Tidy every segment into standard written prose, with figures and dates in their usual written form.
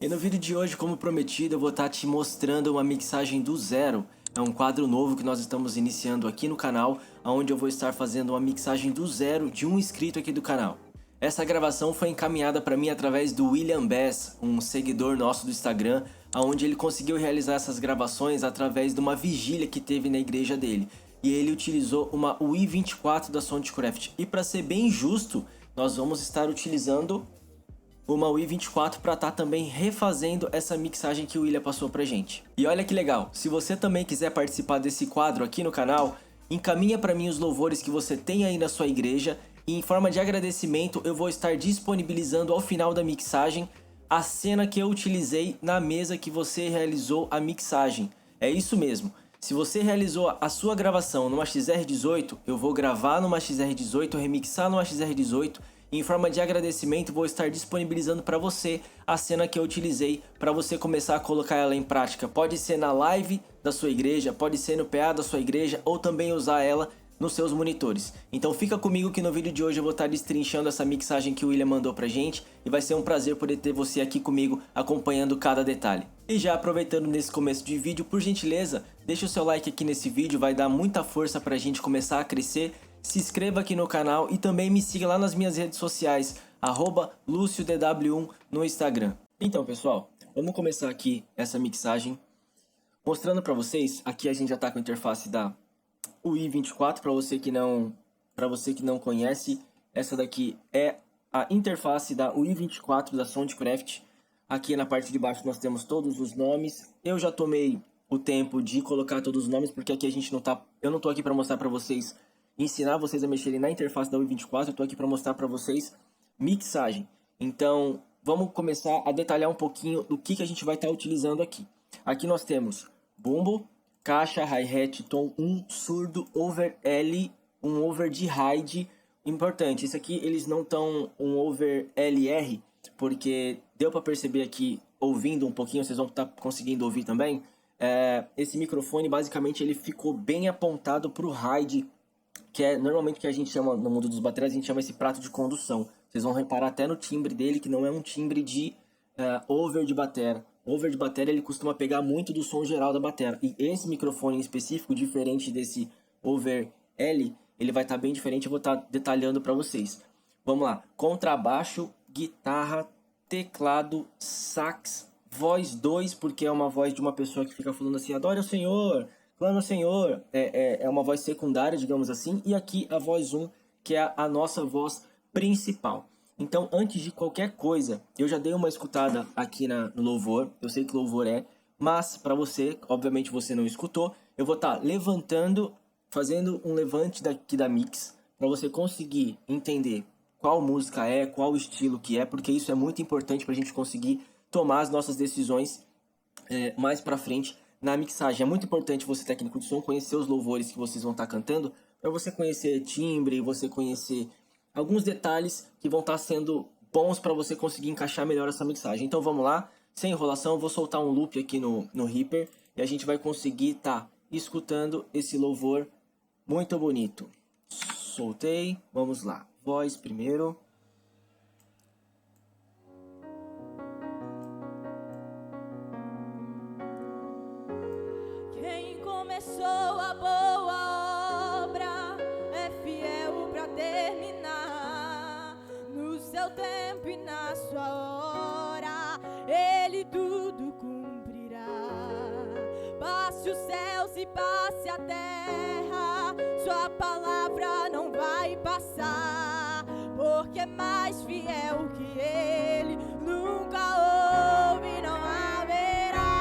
E no vídeo de hoje, como prometido, eu vou estar te mostrando uma mixagem do zero. É um quadro novo que nós estamos iniciando aqui no canal, onde eu vou estar fazendo uma mixagem do zero de um inscrito aqui do canal. Essa gravação foi encaminhada para mim através do William Bass, um seguidor nosso do Instagram, onde ele conseguiu realizar essas gravações através de uma vigília que teve na igreja dele. E ele utilizou uma UI-24 da Soundcraft. E para ser bem justo, nós vamos estar utilizando uma UI-24 para estar também refazendo essa mixagem que o William passou pra gente. E olha que legal, se você também quiser participar desse quadro aqui no canal, encaminha para mim os louvores que você tem aí na sua igreja e em forma de agradecimento eu vou estar disponibilizando ao final da mixagem a cena que eu utilizei na mesa que você realizou a mixagem. É isso mesmo. Se você realizou a sua gravação numa XR18, eu vou gravar numa XR18, remixar numa XR18 e em forma de agradecimento vou estar disponibilizando para você a cena que eu utilizei para você começar a colocar ela em prática. Pode ser na live da sua igreja, pode ser no PA da sua igreja ou também usar ela nos seus monitores. Então fica comigo que no vídeo de hoje eu vou estar destrinchando essa mixagem que o William mandou pra gente e vai ser um prazer poder ter você aqui comigo acompanhando cada detalhe. E já aproveitando nesse começo de vídeo, por gentileza, deixa o seu like aqui nesse vídeo, vai dar muita força pra gente começar a crescer. Se inscreva aqui no canal e também me siga lá nas minhas redes sociais, @LucioDW1 no Instagram. Então pessoal, vamos começar aqui essa mixagem mostrando pra vocês. Aqui a gente já tá com a interface da UI-24, para você que não conhece, essa daqui é a interface da UI-24 da Soundcraft. Aqui na parte de baixo nós temos todos os nomes. Eu já tomei o tempo de colocar todos os nomes, porque aqui eu não tô aqui para mostrar para vocês, ensinar vocês a mexerem na interface da UI-24, eu tô aqui para mostrar para vocês mixagem. Então, vamos começar a detalhar um pouquinho do que a gente vai estar utilizando aqui. Aqui nós temos bumbo, caixa, hi-hat, tom 1, surdo, over L, um over de ride. Importante, isso aqui eles não estão um over LR, porque deu para perceber aqui, ouvindo um pouquinho, vocês vão estar conseguindo ouvir também. Esse microfone, basicamente, ele ficou bem apontado para o ride, que é normalmente que a gente chama, no mundo dos baterias, a gente chama esse prato de condução. Vocês vão reparar até no timbre dele, que não é um timbre de over de bateria. Over de bateria ele costuma pegar muito do som geral da bateria. E esse microfone em específico, diferente desse over L, ele vai estar bem diferente, eu vou estar detalhando para vocês. Vamos lá, contrabaixo, guitarra, teclado, sax, voz 2, porque é uma voz de uma pessoa que fica falando assim, adore o Senhor, clama o Senhor, é uma voz secundária, digamos assim, e aqui a voz 1, que é a nossa voz principal. Então, antes de qualquer coisa, eu já dei uma escutada aqui no louvor, eu sei que louvor mas para você, obviamente você não escutou, eu vou estar levantando, fazendo um levante daqui da mix, para você conseguir entender qual música qual estilo que é, porque isso é muito importante para a gente conseguir tomar as nossas decisões mais para frente na mixagem. É muito importante você, técnico de som, conhecer os louvores que vocês vão estar cantando, para você conhecer timbre, você conhecer alguns detalhes que vão estar sendo bons para você conseguir encaixar melhor essa mixagem. Então vamos lá, sem enrolação, eu vou soltar um loop aqui no Reaper e a gente vai conseguir estar escutando esse louvor muito bonito. Soltei, vamos lá. Voz primeiro. Quem começou a boa obra é fiel para terminar. No seu tempo e na sua hora, Ele tudo cumprirá. Passe os céus e passe a terra, sua palavra não vai passar, porque é mais fiel que Ele nunca houve, não haverá.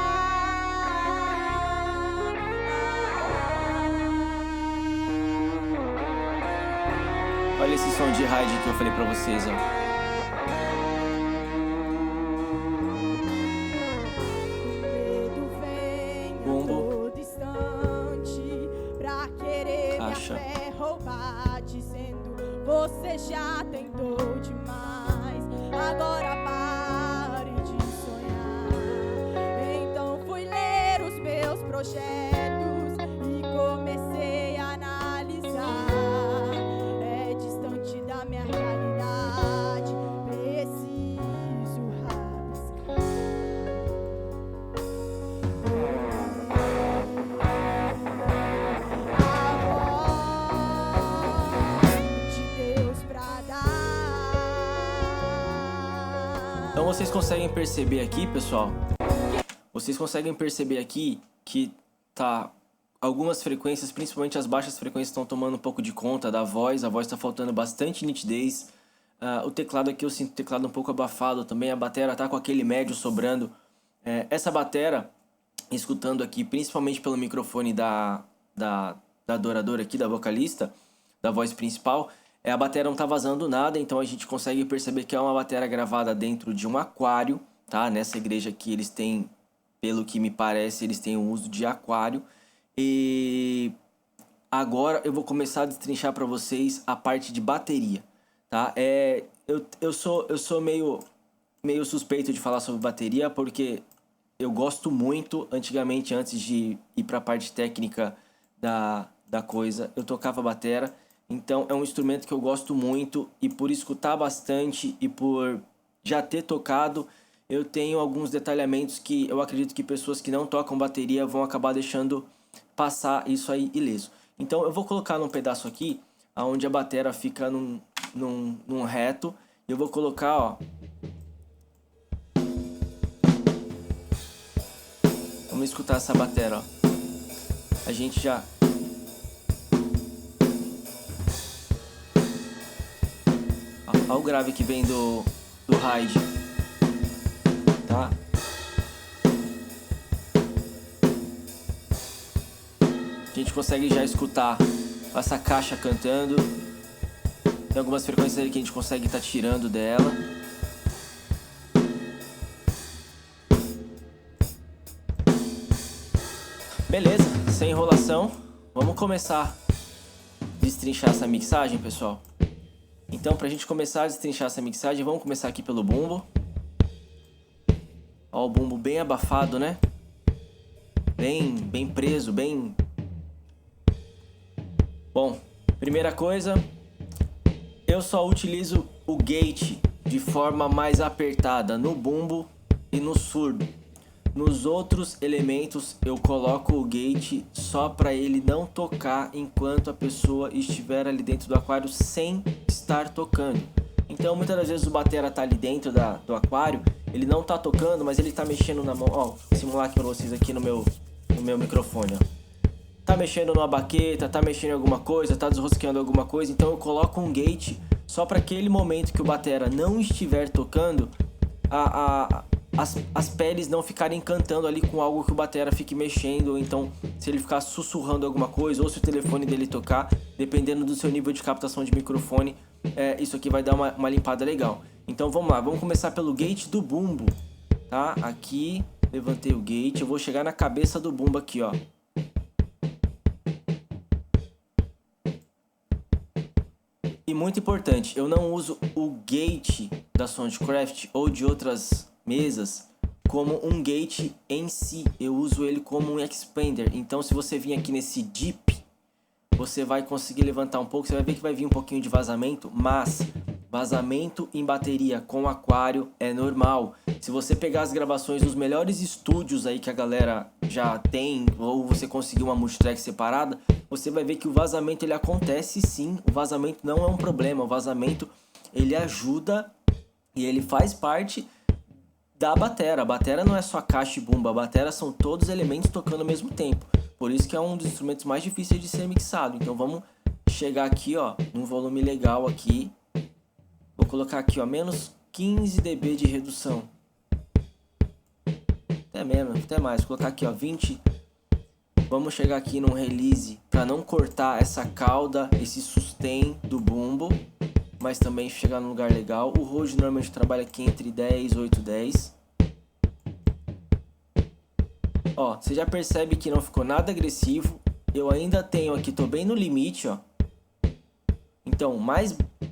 Olha esse som de ride que eu falei pra vocês, ó. Medo vem Bumbo, todo instante pra querer caixa, minha fé roubar, dizendo você já tentou demais, agora pare de sonhar. Então fui ler os meus projetos e comecei a analisar. É distante da minha realidade, preciso rabiscar. vocês conseguem perceber aqui, pessoal, vocês conseguem perceber aqui que tá algumas frequências, principalmente as baixas frequências, estão tomando um pouco de conta da voz. A voz está faltando bastante nitidez. O teclado aqui eu sinto o teclado um pouco abafado também. A bateria tá com aquele médio sobrando. Essa bateria, escutando aqui, principalmente pelo microfone da adoradora aqui, da vocalista, da voz principal, a bateria não tá vazando nada, então a gente consegue perceber que é uma bateria gravada dentro de um aquário, tá? Nessa igreja aqui eles têm, pelo que me parece, eles têm o uso de aquário. E agora eu vou começar a destrinchar para vocês a parte de bateria, tá? Eu sou meio suspeito de falar sobre bateria, porque eu gosto muito. Antigamente, antes de ir para a parte técnica da coisa, eu tocava batera. Então é um instrumento que eu gosto muito, e por escutar bastante e por já ter tocado, eu tenho alguns detalhamentos que eu acredito que pessoas que não tocam bateria vão acabar deixando passar isso aí ileso. Então eu vou colocar num pedaço aqui onde a bateria fica num reto, e eu vou colocar, ó, vamos escutar essa bateria, ó. A gente já olha o grave que vem do ride, tá? A gente consegue já escutar essa caixa cantando. Tem algumas frequências ali que a gente consegue estar tirando dela. Beleza, sem enrolação, vamos começar a destrinchar essa mixagem, pessoal. Então, pra gente começar a destrinchar essa mixagem, vamos começar aqui pelo bumbo. Ó, o bumbo bem abafado, né? Bem preso, bem... Bom, primeira coisa, eu só utilizo o gate de forma mais apertada no bumbo e no surdo. Nos outros elementos eu coloco o gate só para ele não tocar enquanto a pessoa estiver ali dentro do aquário sem estar tocando. Então muitas das vezes o batera tá ali dentro do aquário, ele não tá tocando, mas ele tá mexendo na mão. Ó, vou simular aqui para vocês aqui no meu microfone, ó. Tá mexendo numa baqueta, tá mexendo em alguma coisa, tá desrosqueando alguma coisa, então eu coloco um gate só para aquele momento que o batera não estiver tocando, as peles não ficarem cantando ali com algo que o batera fique mexendo, ou então se ele ficar sussurrando alguma coisa, ou se o telefone dele tocar, dependendo do seu nível de captação de microfone, isso aqui vai dar uma limpada legal. Então vamos lá, vamos começar pelo gate do bumbo, tá? Aqui, levantei o gate, eu vou chegar na cabeça do bumbo aqui, ó. E muito importante, eu não uso o gate da Soundcraft ou de outras mesas como um gate em si, eu uso ele como um expander. Então se você vir aqui nesse dip, você vai conseguir levantar um pouco, você vai ver que vai vir um pouquinho de vazamento, mas vazamento em bateria com aquário é normal. Se você pegar as gravações dos melhores estúdios aí que a galera já tem, ou você conseguir uma multitrack separada, você vai ver que o vazamento ele acontece sim. O vazamento não é um problema, o vazamento ele ajuda e ele faz parte da bateria. A bateria não é só caixa e bumbo, a bateria são todos elementos tocando ao mesmo tempo. Por isso que é um dos instrumentos mais difíceis de ser mixado. Então vamos chegar aqui, ó, num volume legal aqui. Vou colocar aqui, ó, menos 15 dB de redução. Até menos, até mais. Vou colocar aqui, ó, 20. Vamos chegar aqui num release para não cortar essa cauda, esse sustain do bumbo, mas também chegar num lugar legal. O Rode normalmente trabalha aqui entre 10 e 8, 10. Ó, você já percebe que não ficou nada agressivo. Eu ainda tenho aqui, tô bem no limite, ó. Então,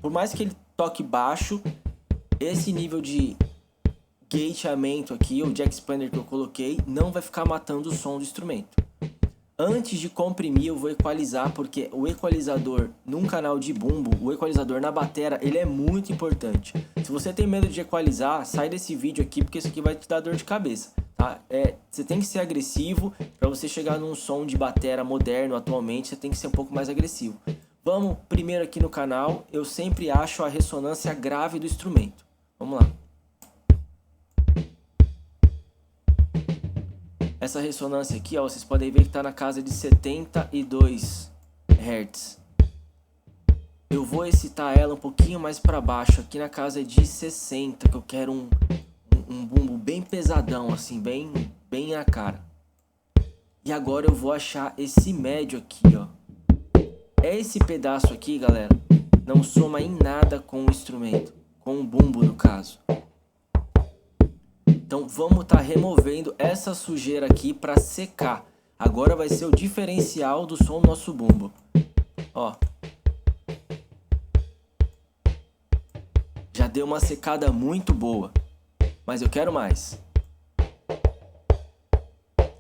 por mais que ele toque baixo, esse nível de gateamento aqui, ou jack expander que eu coloquei, não vai ficar matando o som do instrumento. Antes de comprimir, eu vou equalizar, porque o equalizador num canal de bumbo, o equalizador na bateria, ele é muito importante. Se você tem medo de equalizar, sai desse vídeo aqui, porque isso aqui vai te dar dor de cabeça, tá? Você tem que ser agressivo. Para você chegar num som de bateria moderno atualmente, você tem que ser um pouco mais agressivo. Vamos primeiro aqui no canal, eu sempre acho a ressonância grave do instrumento. Vamos lá. Essa ressonância aqui, ó, vocês podem ver que tá na casa de 72 Hz. Eu vou excitar ela um pouquinho mais para baixo, aqui na casa de 60, que eu quero um bumbo bem pesadão, assim, bem na cara. E agora eu vou achar esse médio aqui, ó. Esse pedaço aqui, galera, não soma em nada com o instrumento, com o bumbo no caso. Então vamos estar removendo essa sujeira aqui para secar. Agora vai ser o diferencial do som do nosso bumbo. Ó. Já deu uma secada muito boa, mas eu quero mais.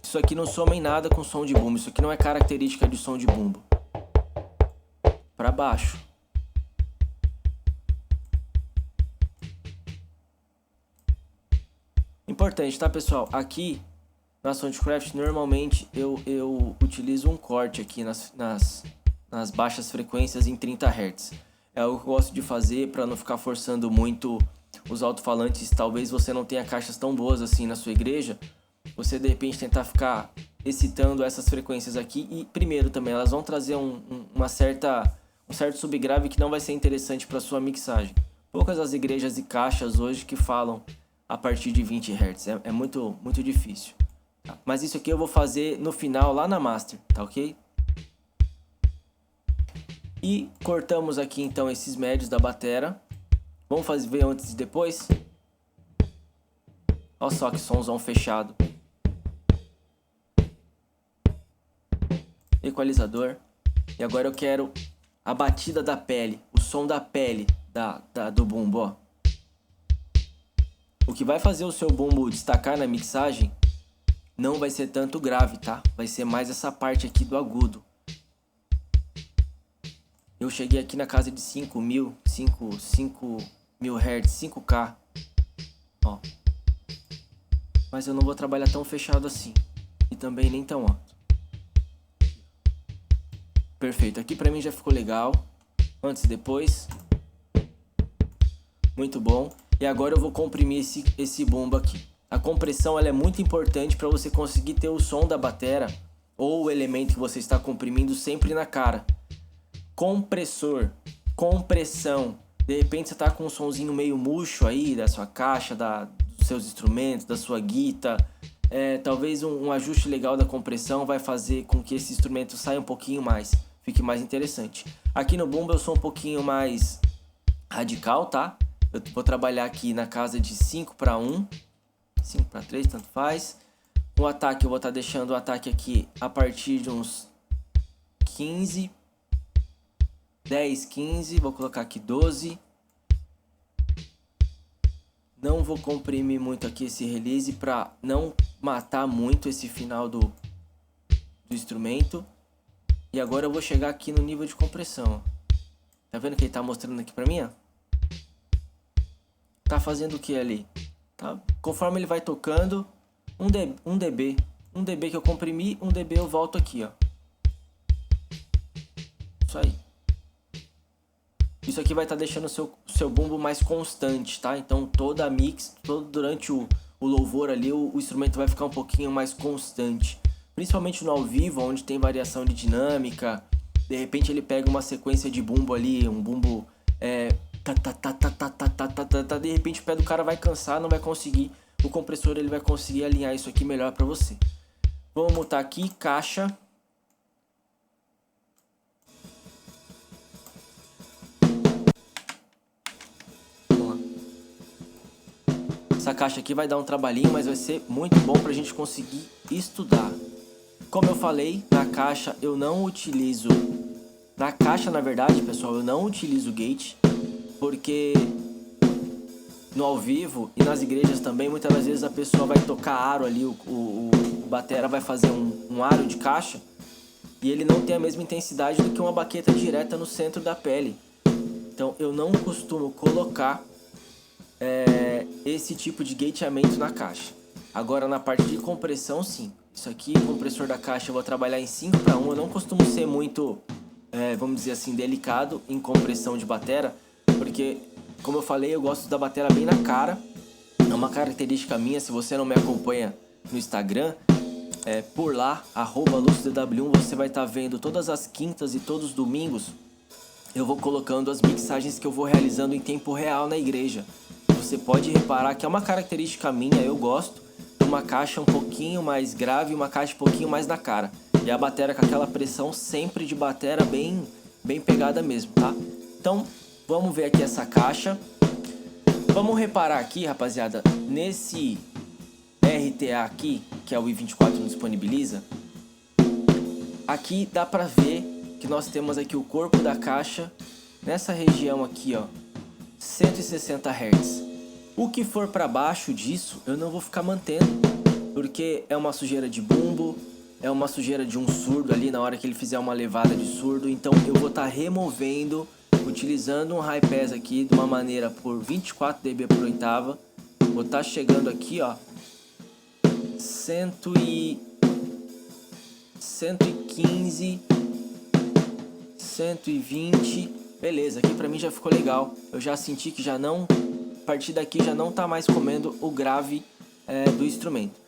Isso aqui não soma em nada com som de bumbo, isso aqui não é característica de som de bumbo. Para baixo. Importante, tá, pessoal? Aqui na Soundcraft normalmente eu utilizo um corte aqui nas baixas frequências em 30 Hz. É o que eu gosto de fazer para não ficar forçando muito os alto-falantes. Talvez você não tenha caixas tão boas assim na sua igreja. Você de repente tentar ficar excitando essas frequências aqui. E primeiro também elas vão trazer um certo subgrave que não vai ser interessante para sua mixagem. Poucas as igrejas e caixas hoje que falam a partir de 20 Hz. É muito difícil. Tá? Mas isso aqui eu vou fazer no final lá na master, tá ok? E cortamos aqui então esses médios da batera. Vamos ver antes e depois. Olha só que somzão fechado. Equalizador. E agora eu quero a batida da pele, o som da pele do bumbo, ó. O que vai fazer o seu bumbo destacar na mixagem não vai ser tanto grave, tá? Vai ser mais essa parte aqui do agudo. Eu cheguei aqui na casa de 5.000 Hz, 5K. Ó. Mas eu não vou trabalhar tão fechado assim. E também nem tão alto. Perfeito. Aqui pra mim já ficou legal. Antes e depois. Muito bom. E agora eu vou comprimir esse bumbo aqui. A compressão ela é muito importante para você conseguir ter o som da batera ou o elemento que você está comprimindo sempre na cara. Compressor, compressão. De repente você tá com um sonzinho meio murcho aí da sua caixa, dos seus instrumentos, da sua guitarra. Talvez um ajuste legal da compressão vai fazer com que esse instrumento saia um pouquinho mais, fique mais interessante. Aqui no bumbo eu sou um pouquinho mais radical, tá? Eu vou trabalhar aqui na casa de 5:1, 5:3, tanto faz. O ataque eu vou estar deixando o ataque aqui a partir de uns 15, 10, 15, vou colocar aqui 12. Não vou comprimir muito aqui esse release para não matar muito esse final do instrumento. E agora eu vou chegar aqui no nível de compressão. Tá vendo que ele tá mostrando aqui pra mim, ó? Tá fazendo o que ali? Tá? Conforme ele vai tocando, 1 dB que eu comprimi, 1 dB eu volto aqui, ó. Isso aí. Isso aqui vai estar deixando o seu bumbo mais constante, tá? Então toda a mix, durante o louvor ali, o instrumento vai ficar um pouquinho mais constante. Principalmente no ao vivo, onde tem variação de dinâmica. De repente ele pega uma sequência de bumbo ali, um bumbo... de repente o pé do cara vai cansar, não vai conseguir. O compressor ele vai conseguir alinhar isso aqui melhor pra você. Vamos mutar aqui, caixa. Essa caixa aqui vai dar um trabalhinho, mas vai ser muito bom pra gente conseguir estudar. Como eu falei, na caixa eu não utilizo... Na caixa, na verdade, pessoal, eu não utilizo gate, porque no ao vivo e nas igrejas também, muitas das vezes a pessoa vai tocar aro ali, o batera vai fazer um aro de caixa, e ele não tem a mesma intensidade do que uma baqueta direta no centro da pele. Então eu não costumo colocar esse tipo de gateamento na caixa. Agora na parte de compressão, sim. Isso aqui, compressor da caixa, eu vou trabalhar em 5:1. Eu não costumo ser muito, vamos dizer assim, delicado em compressão de batera, porque, como eu falei, eu gosto da batera bem na cara. É uma característica minha. Se você não me acompanha no Instagram, por lá, @LucioDW1, você vai estar vendo todas as quintas e todos os domingos. Eu vou colocando as mixagens que eu vou realizando em tempo real na igreja. Você pode reparar que é uma característica minha, eu gosto de uma caixa um pouquinho mais grave e uma caixa um pouquinho mais na cara. E a bateria com aquela pressão sempre de bateria bem pegada mesmo, tá? Então, vamos ver aqui essa caixa. Vamos reparar aqui, rapaziada, nesse RTA aqui, que é o i24 disponibiliza. Aqui dá pra ver que nós temos aqui o corpo da caixa nessa região aqui, ó, 160 Hz. O que for para baixo disso eu não vou ficar mantendo, porque é uma sujeira de bumbo, é uma sujeira de um surdo ali na hora que ele fizer uma levada de surdo. Então eu vou estar removendo, utilizando um high pass aqui de uma maneira por 24 dB por oitava. Vou estar chegando aqui, ó, 115, 120, beleza, aqui pra mim já ficou legal. Eu já senti que já não, a partir daqui já não tá mais comendo o grave do instrumento.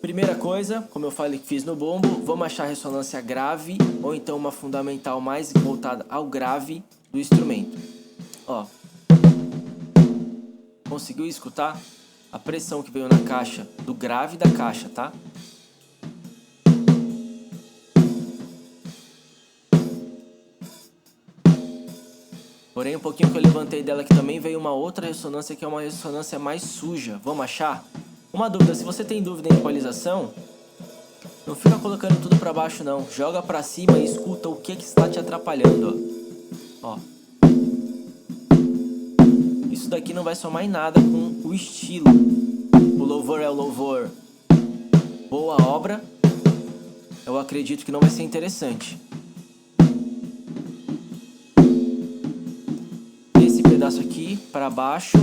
Primeira coisa, como eu falei que fiz no bombo, vamos achar a ressonância grave ou então uma fundamental mais voltada ao grave do instrumento. Ó, conseguiu escutar a pressão que veio na caixa, do grave da caixa, tá? Porém, um pouquinho que eu levantei dela aqui também veio uma outra ressonância que é uma ressonância mais suja. Vamos achar? Uma dúvida, se você tem dúvida em equalização, não fica colocando tudo pra baixo não. Joga pra cima e escuta o que está te atrapalhando, ó. Isso daqui não vai somar em nada com o estilo. O louvor é o louvor. Boa obra. Eu acredito que não vai ser interessante. Esse pedaço aqui para baixo,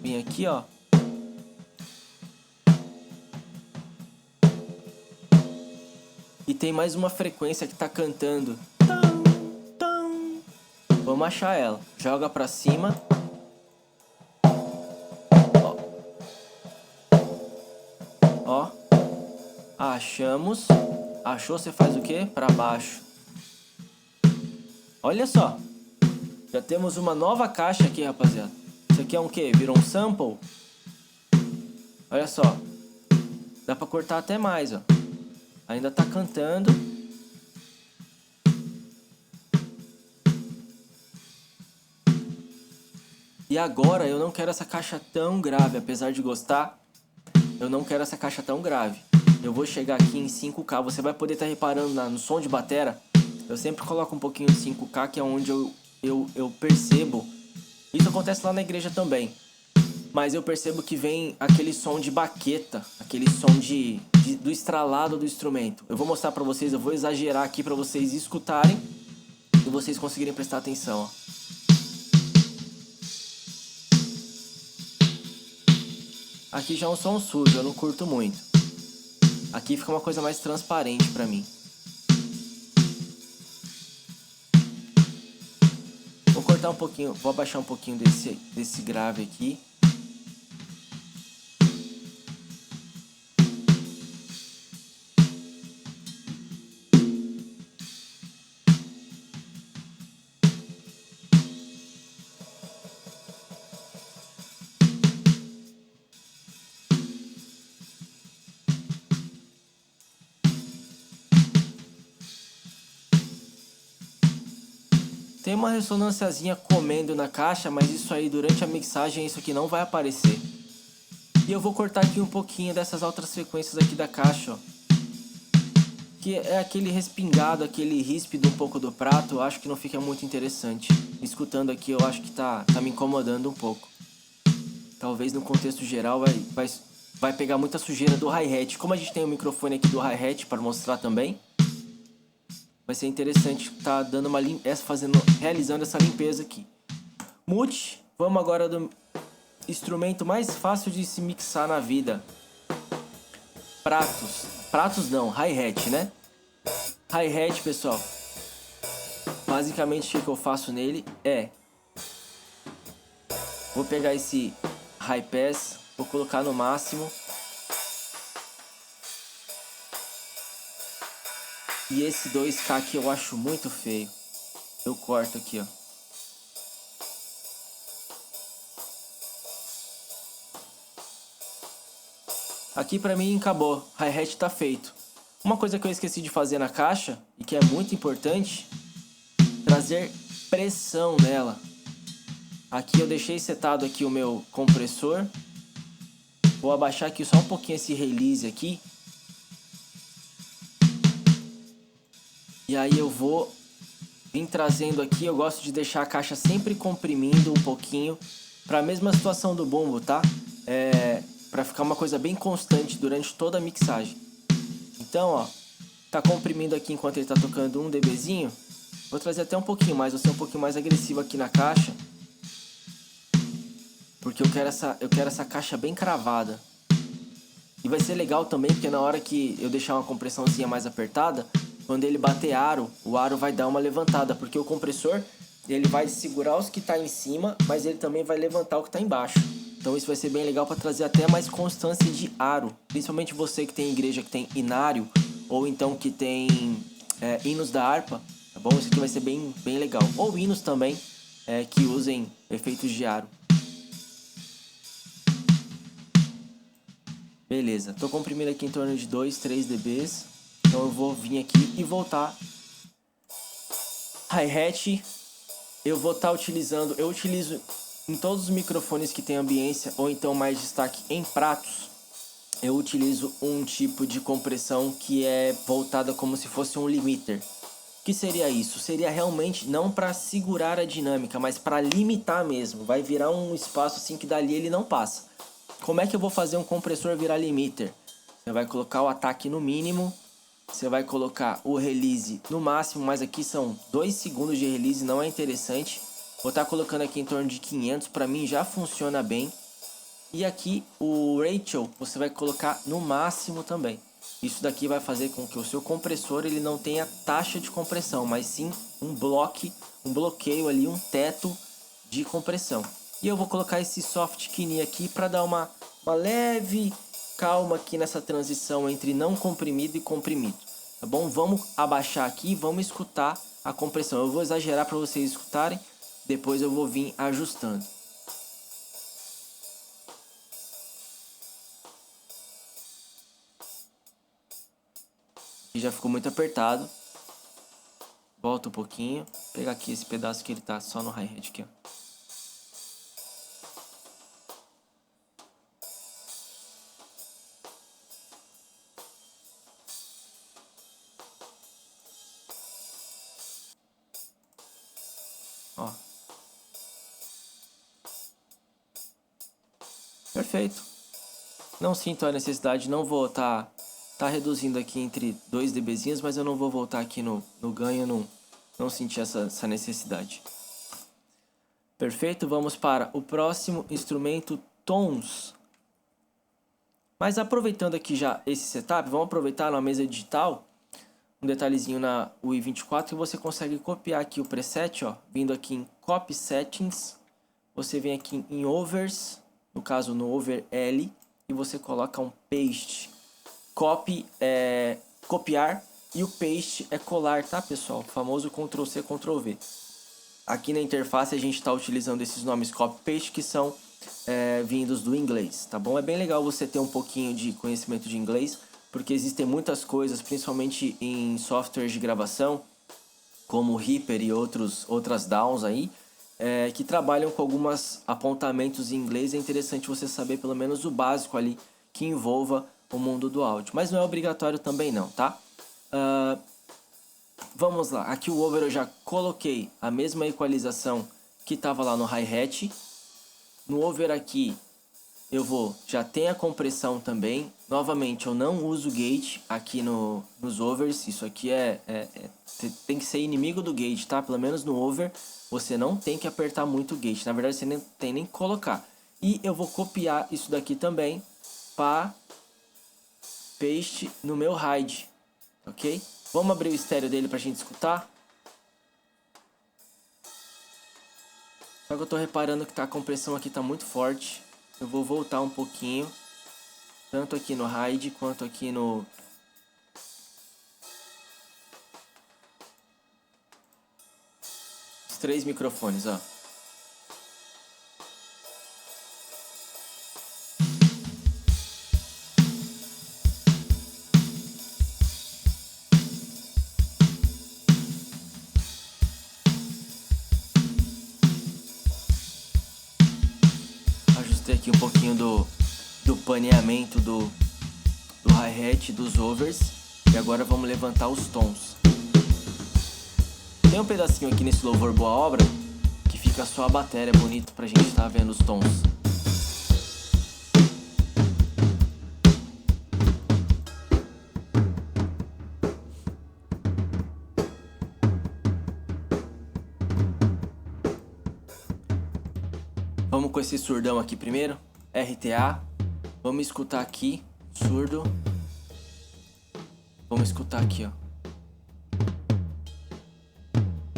vem aqui, ó. E tem mais uma frequência que tá cantando. Vamos achar ela. Joga pra cima. Ó. Achamos. Achou, você faz o quê? Pra baixo. Olha só. Já temos uma nova caixa aqui, rapaziada. Isso aqui é um quê? Virou um sample? Olha só. Dá pra cortar até mais, ó. Ainda tá cantando. E agora eu não quero essa caixa tão grave. Apesar de gostar, eu não quero essa caixa tão grave. Eu vou chegar aqui em 5K. Você vai poder estar reparando no som de batera. Eu sempre coloco um pouquinho de 5K, que é onde eu percebo. Isso acontece lá na igreja também. Mas eu percebo que vem aquele som de baqueta, aquele som do estralado do instrumento. Eu vou mostrar pra vocês, eu vou exagerar aqui pra vocês escutarem e vocês conseguirem prestar atenção, ó. Aqui já é um som sujo, eu não curto muito. Aqui fica uma coisa mais transparente pra mim. Vou cortar um pouquinho, vou abaixar um pouquinho desse grave aqui. Tem uma ressonânciazinha comendo na caixa, mas isso aí durante a mixagem isso aqui não vai aparecer. E eu vou cortar aqui um pouquinho dessas outras frequências aqui da caixa, ó. Que é aquele respingado, aquele ríspido um pouco do prato, eu acho que não fica muito interessante. Escutando aqui eu acho que tá me incomodando um pouco. Talvez no contexto geral vai pegar muita sujeira do hi-hat. Como a gente tem o microfone aqui do hi-hat para mostrar também, vai ser interessante estar dando uma realizando essa limpeza aqui. Mute, vamos agora do instrumento mais fácil de se mixar na vida. Pratos não, hi-hat, né? Hi-hat, pessoal. Basicamente o que eu faço nele é... Vou pegar esse high pass, vou colocar no máximo. E esse 2K aqui eu acho muito feio. Eu corto aqui, ó. Aqui pra mim acabou. Hi-hat tá feito. Uma coisa que eu esqueci de fazer na caixa, e que é muito importante, trazer pressão nela. Aqui eu deixei setado aqui o meu compressor. Vou abaixar aqui só um pouquinho esse release aqui. E aí eu vou vir trazendo aqui. Eu gosto de deixar a caixa sempre comprimindo um pouquinho, para a mesma situação do bumbo, tá? Para ficar uma coisa bem constante durante toda a mixagem. Então, ó, tá comprimindo aqui enquanto ele tá tocando 1 dBzinho. Vou trazer até um pouquinho mais, vou ser um pouquinho mais agressivo aqui na caixa, porque eu quero essa caixa bem cravada. E vai ser legal também, porque na hora que eu deixar uma compressãozinha mais apertada, quando ele bater aro, o aro vai dar uma levantada, porque o compressor, ele vai segurar os que tá em cima, mas ele também vai levantar o que tá embaixo. Então isso vai ser bem legal para trazer até mais constância de aro. Principalmente você que tem igreja que tem inário, ou então que tem hinos da harpa, tá bom? Isso aqui vai ser bem legal. Ou hinos também, que usem efeitos de aro. Beleza, tô comprimindo aqui em torno de 2, 3 dBs. Então eu vou vir aqui e voltar. Hi-hat, eu vou estar utilizando, eu utilizo em todos os microfones que tem ambiência ou então mais destaque em pratos. Eu utilizo um tipo de compressão que é voltada como se fosse um limiter. O que seria isso? Seria realmente não para segurar a dinâmica, mas para limitar mesmo. Vai virar um espaço assim que dali ele não passa. Como é que eu vou fazer um compressor virar limiter? Você vai colocar o ataque no mínimo, você vai colocar o release no máximo, mas aqui são 2 segundos de release, não é interessante. Vou estar colocando aqui em torno de 500, para mim já funciona bem. E aqui o ratio você vai colocar no máximo também. Isso daqui vai fazer com que o seu compressor ele não tenha taxa de compressão, mas sim um bloqueio ali, um teto de compressão. E eu vou colocar esse soft key aqui para dar uma leve calma aqui nessa transição entre não comprimido e comprimido. Tá bom? Vamos abaixar aqui e vamos escutar a compressão. Eu vou exagerar para vocês escutarem, depois eu vou vir ajustando. Aqui já ficou muito apertado. Volta um pouquinho. Vou pegar aqui esse pedaço que ele tá só no hi-hat aqui, ó. Ó. Perfeito. Não sinto a necessidade, não vou tá reduzindo aqui entre 2 dBzinhos, mas eu não vou voltar aqui no ganho, não senti essa necessidade. Perfeito, vamos para o próximo instrumento, tons. Mas aproveitando aqui já esse setup, vamos aproveitar na mesa digital, um detalhezinho na UI24, que você consegue copiar aqui o preset, ó, vindo aqui em Copy Settings, você vem aqui em Overs, no caso no Over L, e você coloca um Paste. Copy é copiar e o Paste é colar, tá pessoal? O famoso Ctrl C, Ctrl V. Aqui na interface a gente está utilizando esses nomes Copy Paste que são vindos do inglês, tá bom? É bem legal você ter um pouquinho de conhecimento de inglês, porque existem muitas coisas, principalmente em softwares de gravação, como o Reaper e outras DAWs aí, que trabalham com alguns apontamentos em inglês. É interessante você saber pelo menos o básico ali que envolva o mundo do áudio, mas não é obrigatório também não, tá? Vamos lá, aqui o over eu já coloquei a mesma equalização que estava lá no hi-hat. No over aqui já tem a compressão também. Novamente, eu não uso gate aqui nos overs. Isso aqui tem que ser inimigo do gate, tá? Pelo menos no over, você não tem que apertar muito o gate. Na verdade, você nem tem nem que colocar. E eu vou copiar isso daqui também para paste no meu hide, ok? Vamos abrir o estéreo dele para a gente escutar. Só que eu tô reparando que a compressão aqui tá muito forte. Eu vou voltar um pouquinho, tanto aqui no hide quanto aqui no 3 microfones, ó. Ajustei aqui um pouquinho do paneamento do hi-hat, dos overs. E agora vamos levantar os tons. Tem um pedacinho aqui nesse louvor boa obra que fica só a bateria, bonito pra gente estar vendo os tons. Vamos com esse surdão aqui primeiro, RTA. Vamos escutar aqui, surdo. Vamos escutar aqui, ó.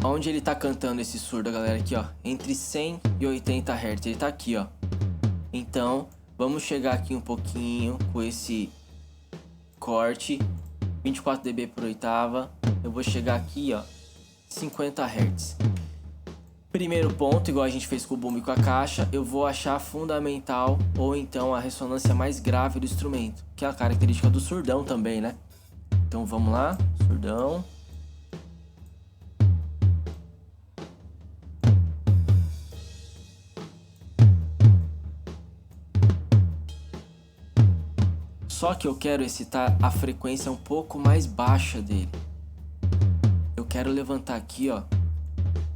Onde ele tá cantando esse surdo, galera, aqui, ó. Entre 100 e 80 Hz, ele tá aqui, ó. Então, vamos chegar aqui um pouquinho com esse corte. 24 dB por oitava. Eu vou chegar aqui, ó. 50 Hz. Primeiro ponto, igual a gente fez com o bumbo e com a caixa, eu vou achar fundamental ou então a ressonância mais grave do instrumento, que é a característica do surdão também, né? Então vamos lá, surdão. Só que eu quero excitar a frequência um pouco mais baixa dele. Eu quero levantar aqui, ó,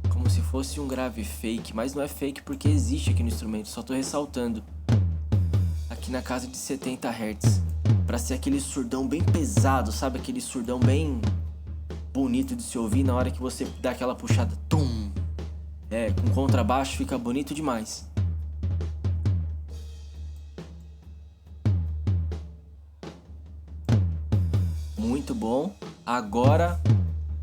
como se fosse um grave fake, mas não é fake porque existe aqui no instrumento, só tô ressaltando. Aqui na casa de 70 Hz, pra ser aquele surdão bem pesado, sabe? Aquele surdão bem bonito de se ouvir na hora que você dá aquela puxada. Tum! Com contrabaixo fica bonito demais. Muito bom. Agora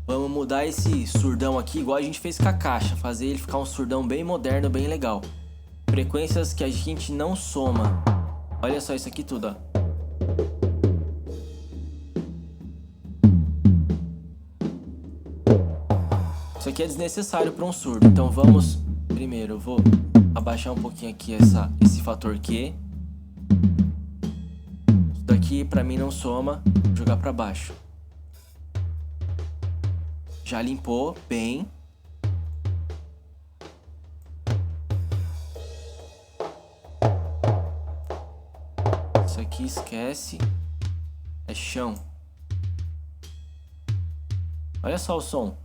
vamos mudar esse surdão aqui, igual a gente fez com a caixa. Fazer ele ficar um surdão bem moderno, bem legal. Frequências que a gente não soma. Olha só isso aqui tudo, ó. Isso aqui é desnecessário para um surdo. Então vamos... Primeiro eu vou abaixar um pouquinho aqui esse fator Q. Isso daqui pra mim não soma. Vou jogar pra baixo. Já limpou bem. Isso aqui esquece. É chão. Olha só o som.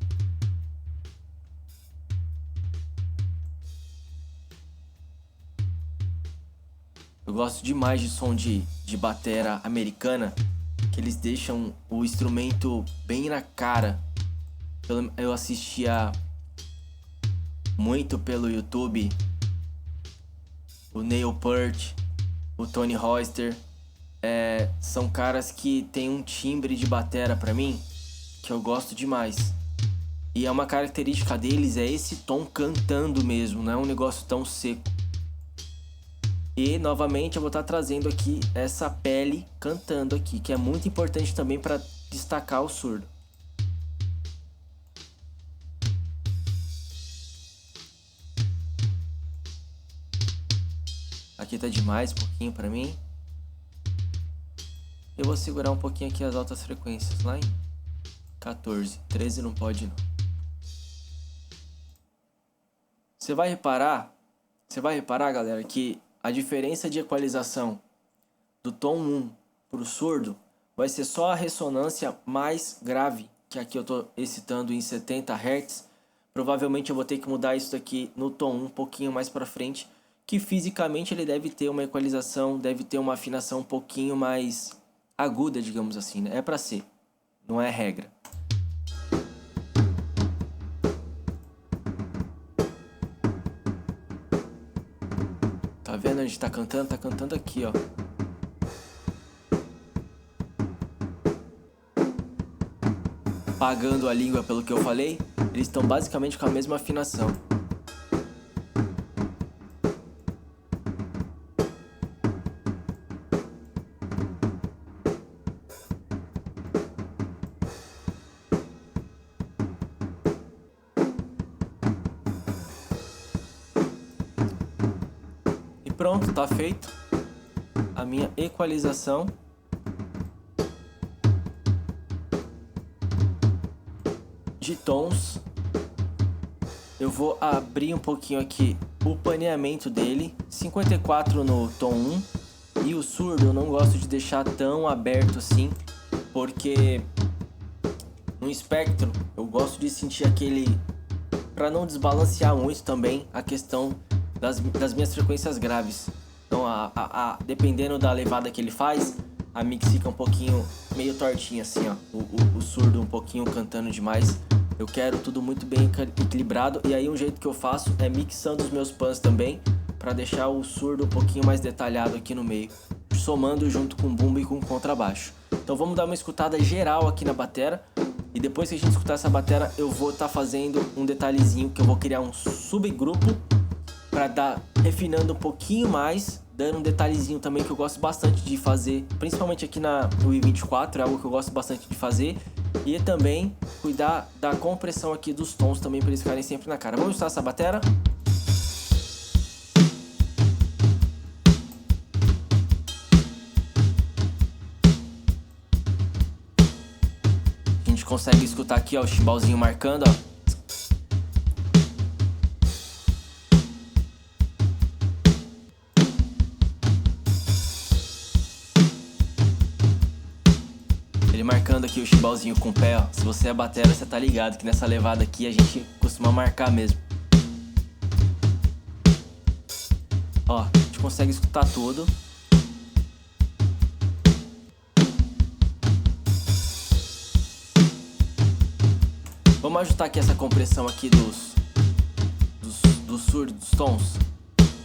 Eu gosto demais de som de batera americana, que eles deixam o instrumento bem na cara. Eu assistia muito pelo YouTube o Neil Peart, o Tony Royster. São caras que tem um timbre de batera pra mim que eu gosto demais. E é uma característica deles, é esse tom cantando mesmo, não é um negócio tão seco. E novamente eu vou estar trazendo aqui essa pele cantando aqui, que é muito importante também para destacar o surdo. Aqui tá demais, um pouquinho para mim. Eu vou segurar um pouquinho aqui as altas frequências, lá em 14, 13 não pode não. Você vai reparar, galera, que a diferença de equalização do tom 1 pro surdo vai ser só a ressonância mais grave, que aqui eu tô excitando em 70 Hz. Provavelmente eu vou ter que mudar isso daqui no tom 1 um pouquinho mais para frente, que fisicamente ele deve ter uma equalização, deve ter uma afinação um pouquinho mais aguda, digamos assim, né? É para ser, não é regra. Tá vendo onde tá cantando? Tá cantando aqui, ó. Pagando a língua pelo que eu falei, eles estão basicamente com a mesma afinação. pronto, tá feito a minha equalização. De tons. Eu vou abrir um pouquinho aqui o paneamento dele, 54 no tom 1, e o surdo eu não gosto de deixar tão aberto assim, porque no espectro eu gosto de sentir aquele, para não desbalancear muito também a questão das minhas frequências graves. Então dependendo da levada que ele faz, a mix fica um pouquinho meio tortinha assim, ó, o surdo um pouquinho cantando demais. Eu quero tudo muito bem equilibrado, e aí um jeito que eu faço é mixando os meus pans também, para deixar o surdo um pouquinho mais detalhado aqui no meio, somando junto com o bumbo e com o contrabaixo. Então vamos dar uma escutada geral aqui na batera, e depois que a gente escutar essa batera, eu vou estar fazendo um detalhezinho que eu vou criar um subgrupo para dar, refinando um pouquinho mais, dando um detalhezinho também que eu gosto bastante de fazer, principalmente aqui no i24, é algo que eu gosto bastante de fazer. E também cuidar da compressão aqui dos tons também, para eles ficarem sempre na cara. Vamos escutar essa batera? A gente consegue escutar aqui, ó, o chimbalzinho marcando, ó. Ele marcando aqui o chimbalzinho com o pé, ó. Se você é batera, você tá ligado que nessa levada aqui a gente costuma marcar mesmo. Ó, a gente consegue escutar tudo. Vamos ajustar aqui essa compressão aqui dos surdos, dos tons.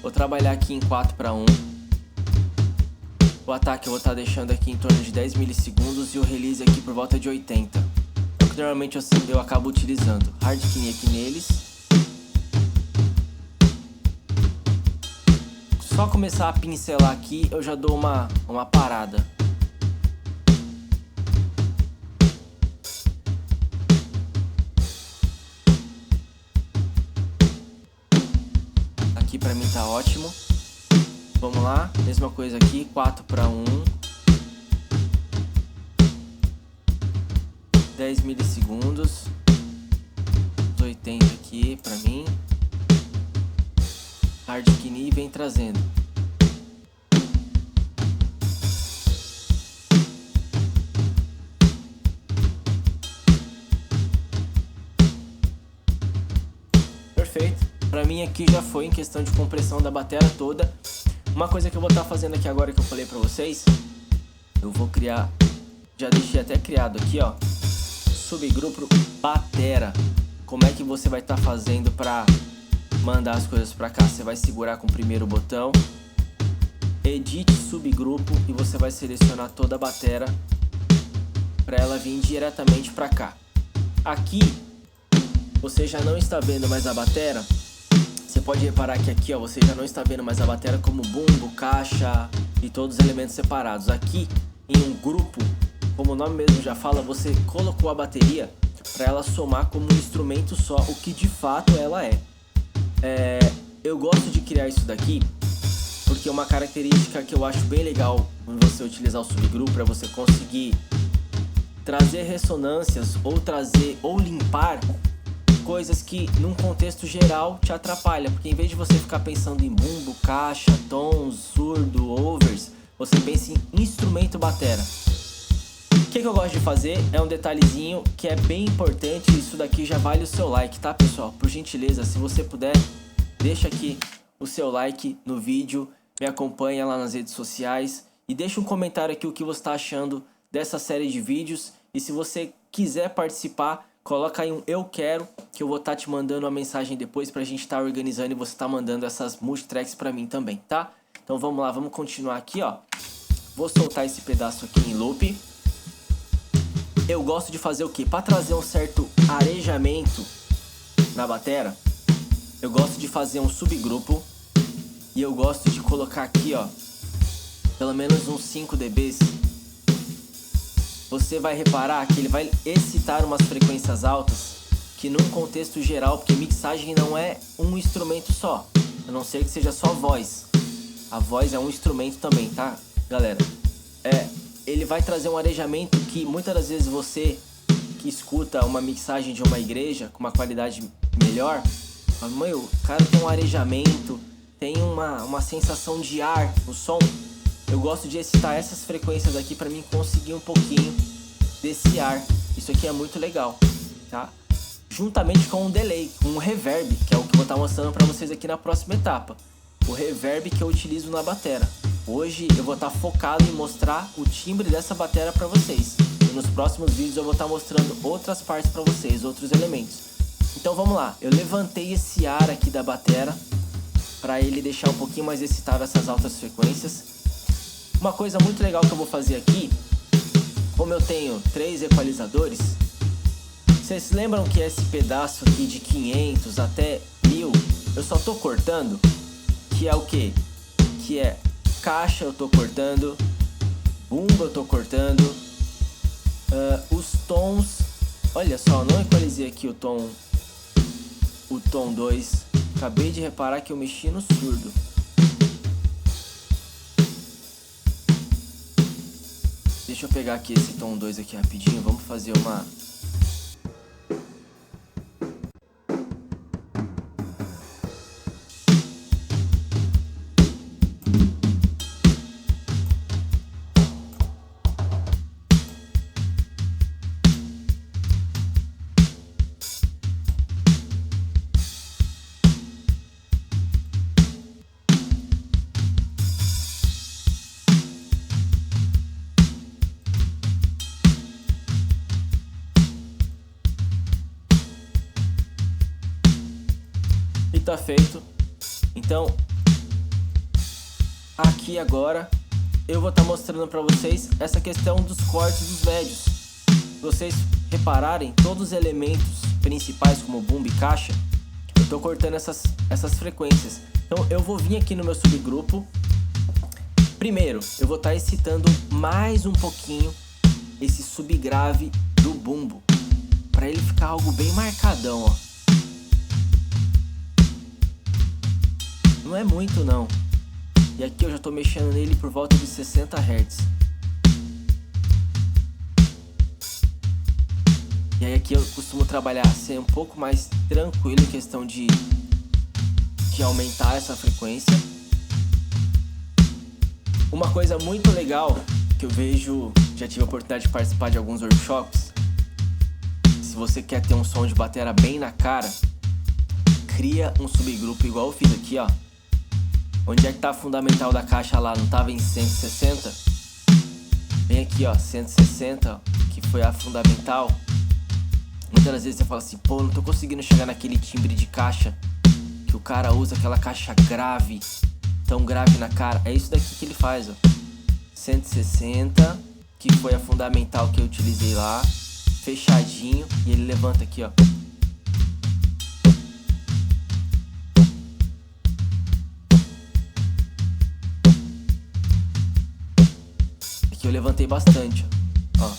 Vou trabalhar aqui em 4:1. O ataque eu vou estar deixando aqui em torno de 10 milissegundos e o release aqui por volta de 80. É o que normalmente eu acabo utilizando. Hard key aqui neles. Só começar a pincelar aqui eu já dou uma parada. Aqui pra mim tá ótimo. Vamos lá, mesma coisa aqui, 4:1, 10 milissegundos, 80 aqui pra mim, hard key vem trazendo. Perfeito, pra mim aqui já foi em questão de compressão da bateria toda. Uma coisa que eu vou estar fazendo aqui agora que eu falei pra vocês, eu vou criar, já deixei até criado aqui, ó, subgrupo batera. Como é que você vai estar fazendo pra mandar as coisas pra cá? Você vai segurar com o primeiro botão, edite subgrupo, e você vai selecionar toda a batera pra ela vir diretamente pra cá. Aqui, você já não está vendo mais a batera. Você pode reparar que aqui, ó, você já não está vendo mais a bateria como bumbo, caixa e todos os elementos separados. Aqui, em um grupo, como o nome mesmo já fala, você colocou a bateria para ela somar como um instrumento só, o que de fato ela é. Eu gosto de criar isso daqui porque uma característica que eu acho bem legal quando você utilizar o subgrupo é você conseguir trazer ressonâncias ou limpar coisas que num contexto geral te atrapalha, porque em vez de você ficar pensando em bumbo, caixa, tons, surdo, overs, você pensa em instrumento batera. O que eu gosto de fazer é um detalhezinho que é bem importante. Isso daqui já vale o seu like, tá, pessoal? Por gentileza, se você puder, deixa aqui o seu like no vídeo, me acompanha lá nas redes sociais e deixa um comentário aqui o que você está achando dessa série de vídeos. E se você quiser participar, coloca aí um eu quero, que eu vou estar te mandando uma mensagem depois pra gente estar organizando e você tá mandando essas multitracks pra mim também, tá? Então vamos lá, vamos continuar aqui, ó. Vou soltar esse pedaço aqui em loop. Eu gosto de fazer o quê? Pra trazer um certo arejamento na batera, eu gosto de fazer um subgrupo e eu gosto de colocar aqui, ó, pelo menos uns 5 dBs. Você vai reparar que ele vai excitar umas frequências altas que num contexto geral, porque mixagem não é um instrumento só, a não ser que seja só voz. A voz é um instrumento também, tá, galera? Ele vai trazer um arejamento que muitas das vezes você que escuta uma mixagem de uma igreja com uma qualidade melhor, fala, mãe, o cara tem um arejamento, tem uma sensação de ar no som. Eu gosto de excitar essas frequências aqui para mim conseguir um pouquinho desse ar. Isso aqui é muito legal, tá? Juntamente com um delay, com um reverb, que é o que eu vou estar mostrando para vocês aqui na próxima etapa. O reverb que eu utilizo na batera. Hoje eu vou estar focado em mostrar o timbre dessa batera para vocês. E nos próximos vídeos eu vou estar mostrando outras partes para vocês, outros elementos. Então vamos lá, eu levantei esse ar aqui da batera para ele deixar um pouquinho mais excitado essas altas frequências. Uma coisa muito legal que eu vou fazer aqui, como eu tenho 3 equalizadores, vocês lembram que esse pedaço aqui de 500 até 1000 eu só tô cortando? Que é o que? Que é caixa eu tô cortando, bumbo eu tô cortando, os tons, olha só, não equalizei aqui o tom 2, acabei de reparar que eu mexi no surdo. Deixa eu pegar aqui esse tom 2 aqui rapidinho, vamos fazer uma... E tá feito. Então, aqui agora eu vou estar mostrando para vocês essa questão dos cortes dos médios. Se vocês repararem, todos os elementos principais como bumbo e caixa, eu tô cortando essas frequências. Então eu vou vir aqui no meu subgrupo. Primeiro, eu vou estar excitando mais um pouquinho esse subgrave do bumbo, para ele ficar algo bem marcadão, ó. Não é muito não. E aqui eu já tô mexendo nele por volta de 60 Hz. E aí aqui eu costumo trabalhar ser um pouco mais tranquilo em questão de aumentar essa frequência. Uma coisa muito legal que eu vejo, já tive a oportunidade de participar de alguns workshops. Se você quer ter um som de batera bem na cara, cria um subgrupo igual eu fiz aqui, ó. Onde é que tá a fundamental da caixa lá? Não tava em 160? Vem aqui, ó, 160, ó, que foi a fundamental. Muitas das vezes você fala assim, pô, não tô conseguindo chegar naquele timbre de caixa que o cara usa, aquela caixa grave, tão grave na cara. É isso daqui que ele faz, ó. 160, que foi a fundamental que eu utilizei lá, fechadinho, e ele levanta aqui, ó. Eu levantei bastante, ó.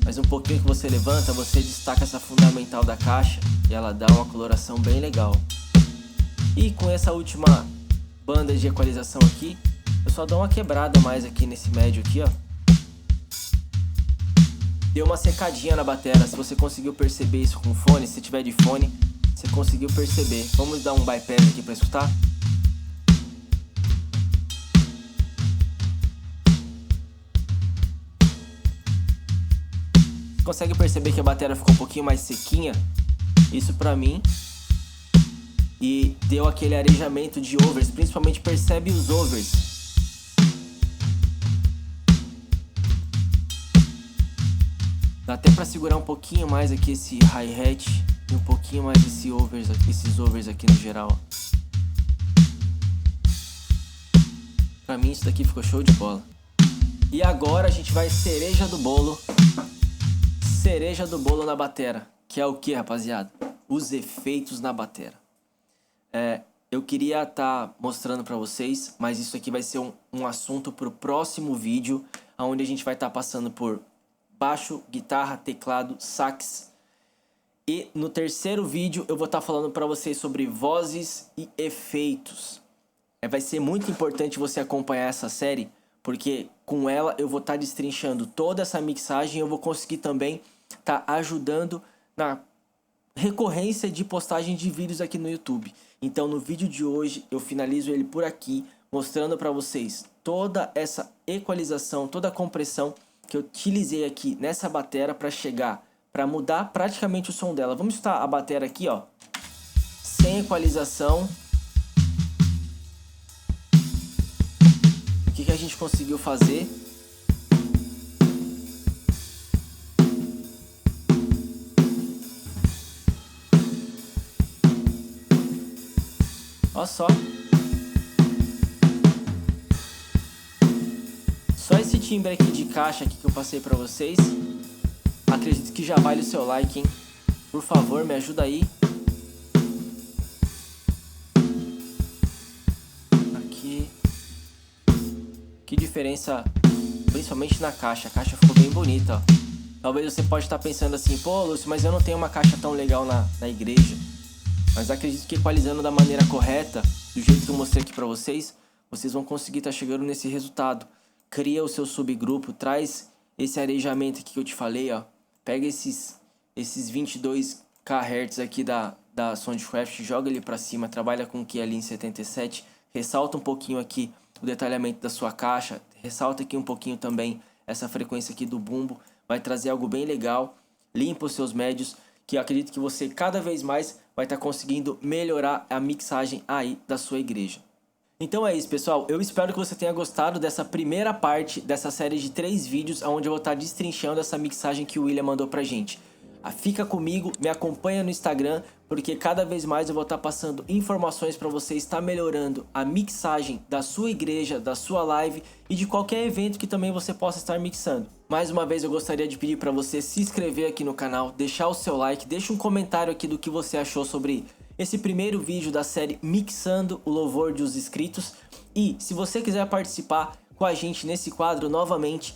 Mas um pouquinho que você levanta, você destaca essa fundamental da caixa e ela dá uma coloração bem legal. E com essa última banda de equalização aqui, eu só dou uma quebrada mais aqui nesse médio aqui, ó. Deu uma secadinha na bateria. Se você conseguiu perceber isso com fone, se tiver de fone, você conseguiu perceber. Vamos dar um bypass aqui para escutar. Consegue perceber que a bateria ficou um pouquinho mais sequinha? Isso pra mim. E deu aquele arejamento de overs, principalmente percebe os overs. Dá até pra segurar um pouquinho mais aqui esse hi-hat e um pouquinho mais esses overs aqui no geral. Pra mim isso daqui ficou show de bola. E agora a gente vai cereja do bolo. Cereja do bolo na batera, que é o que, rapaziada? Os efeitos na batera. Eu queria estar mostrando pra vocês, mas isso aqui vai ser um assunto pro próximo vídeo, onde a gente vai estar passando por baixo, guitarra, teclado, sax E no terceiro vídeo eu vou estar falando para vocês sobre vozes e efeitos. Vai ser muito importante você acompanhar essa série, porque com ela eu vou estar destrinchando toda essa mixagem e eu vou conseguir também estar ajudando na recorrência de postagem de vídeos aqui no YouTube. Então no vídeo de hoje eu finalizo ele por aqui, mostrando para vocês toda essa equalização, toda a compressão que eu utilizei aqui nessa bateria para mudar praticamente o som dela. Vamos escutar a bateria aqui, ó, sem equalização. O que a gente conseguiu fazer? Olha só. Só esse timbre aqui de caixa aqui que eu passei pra vocês. Acredito que já vale o seu like, hein? Por favor, me ajuda aí. Aqui. Que diferença, principalmente na caixa. A caixa ficou bem bonita, ó. Talvez você pode estar pensando assim, pô, Lúcio, mas eu não tenho uma caixa tão legal na igreja. Mas acredito que equalizando da maneira correta, do jeito que eu mostrei aqui pra vocês, vocês vão conseguir estar chegando nesse resultado. Cria o seu subgrupo, traz esse arejamento aqui que eu te falei, ó. Pega esses 22 kHz aqui da Soundcraft, joga ele pra cima, trabalha com o que ali em 77, ressalta um pouquinho aqui o detalhamento da sua caixa, ressalta aqui um pouquinho também essa frequência aqui do bumbo, vai trazer algo bem legal, limpa os seus médios, que eu acredito que você cada vez mais vai estar conseguindo melhorar a mixagem aí da sua igreja. Então é isso, pessoal, eu espero que você tenha gostado dessa primeira parte dessa série de 3 vídeos onde eu vou estar destrinchando essa mixagem que o William mandou pra gente. Fica comigo, me acompanha no Instagram, porque cada vez mais eu vou estar passando informações para você estar melhorando a mixagem da sua igreja, da sua live e de qualquer evento que também você possa estar mixando. Mais uma vez eu gostaria de pedir para você se inscrever aqui no canal, deixar o seu like, deixa um comentário aqui do que você achou sobre esse primeiro vídeo da série Mixando o Louvor dos Inscritos. E se você quiser participar com a gente nesse quadro novamente,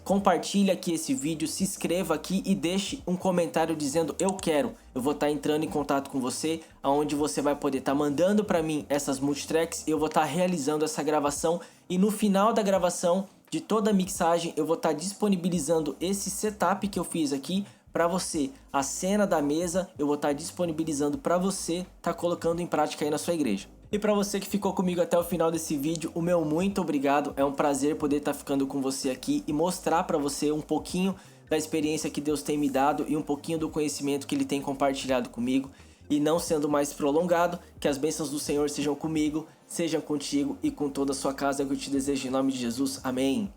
compartilhe aqui esse vídeo, se inscreva aqui e deixe um comentário dizendo eu quero. Eu vou estar entrando em contato com você, onde você vai poder estar mandando para mim essas multitracks e eu vou estar realizando essa gravação. E no final da gravação de toda a mixagem eu vou estar disponibilizando esse setup que eu fiz aqui para você. A cena da mesa eu vou estar disponibilizando para você estar colocando em prática aí na sua igreja. E para você que ficou comigo até o final desse vídeo, o meu muito obrigado. É um prazer poder estar ficando com você aqui e mostrar para você um pouquinho da experiência que Deus tem me dado e um pouquinho do conhecimento que Ele tem compartilhado comigo. E não sendo mais prolongado, que as bênçãos do Senhor sejam comigo, sejam contigo e com toda a sua casa, que eu te desejo em nome de Jesus. Amém.